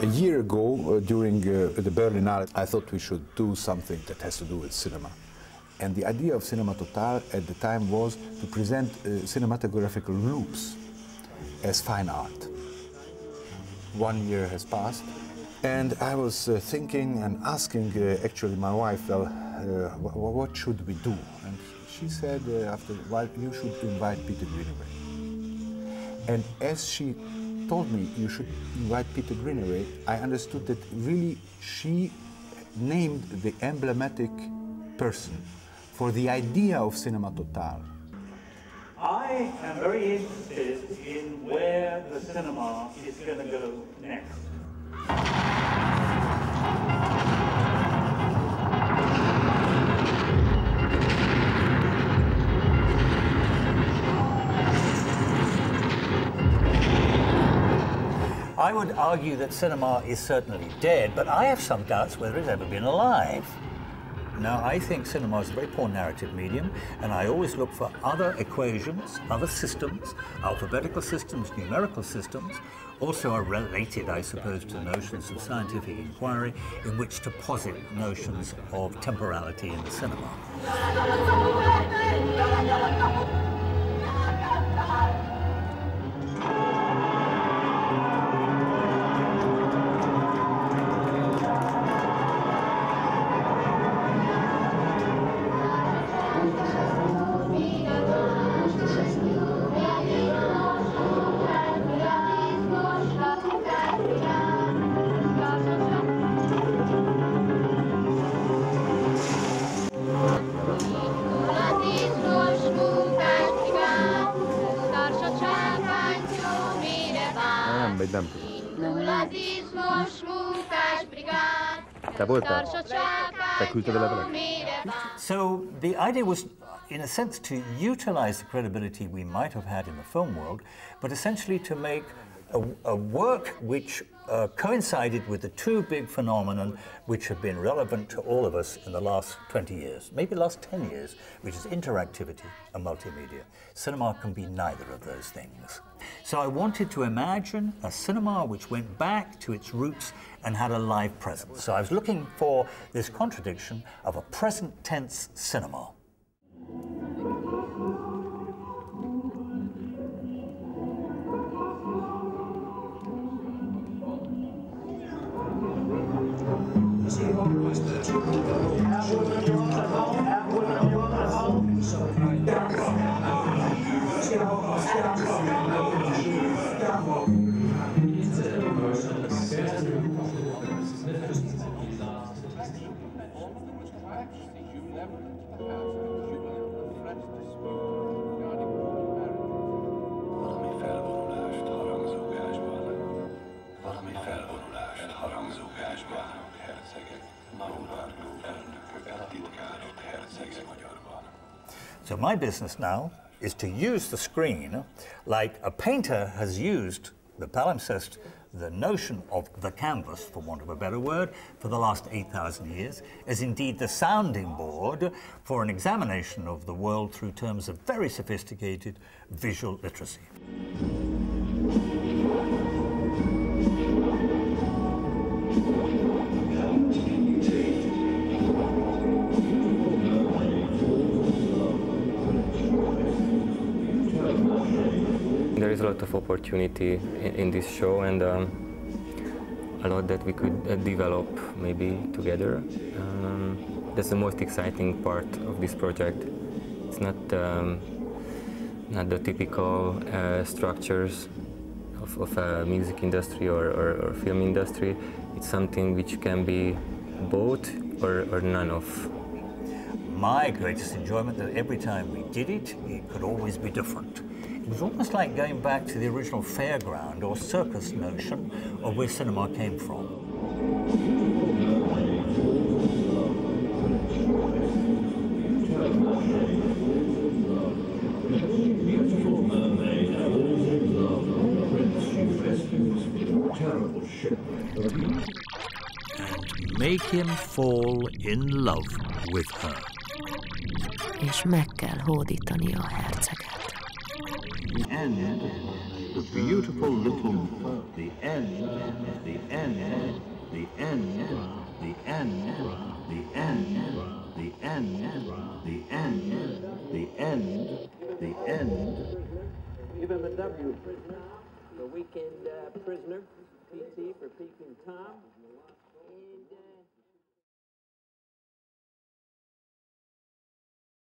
A year ago, during the Berlinale, I thought we should do something that has to do with cinema. And the idea of Cinema Total at the time was to present cinematographical loops as fine art. 1 year has passed, and I was thinking and asking actually my wife, well, what should we do? And she said after a while, you should invite Peter Greenaway. And as she told me you should invite Peter Greenaway, I understood that really she named the emblematic person for the idea of Cinema Total. I am very interested in where the cinema is going to go next. I would argue that cinema is certainly dead, but I have some doubts whether it's ever been alive. Now, I think cinema is a very poor narrative medium, and I always look for other equations, other systems, alphabetical systems, numerical systems, also are related, I suppose, to notions of scientific inquiry, in which to posit notions of temporality in the cinema. So the idea was, in a sense, to utilize the credibility we might have had in the film world, but essentially to make a work which coincided with the two big phenomena which have been relevant to all of us in the last 20 years, maybe the last 10 years, which is interactivity and multimedia. Cinema can be neither of those things. So I wanted to imagine a cinema which went back to its roots and had a live presence. So I was looking for this contradiction of a present tense cinema. So my business now is to use the screen like a painter has used, the palimpsest, the notion of the canvas, for want of a better word, for the last 8,000 years, as indeed the sounding board for an examination of the world through terms of very sophisticated visual literacy. There is a lot of opportunity in this show, and a lot that we could develop maybe together. That's the most exciting part of this project. It's not the typical structures of a music industry or film industry. It's something which can be both or none of. My greatest enjoyment that every time we did it, it could always be different. It was almost like going back to the original fairground or circus notion of where cinema came from. And make him fall in love with her. És meg kell hódítani a herceget. And the beautiful little the end, the end, the end, the end, the end, the end, the end, the end, the end. Give him a W, prisoner. The weekend prisoner. PT for peeping Tom.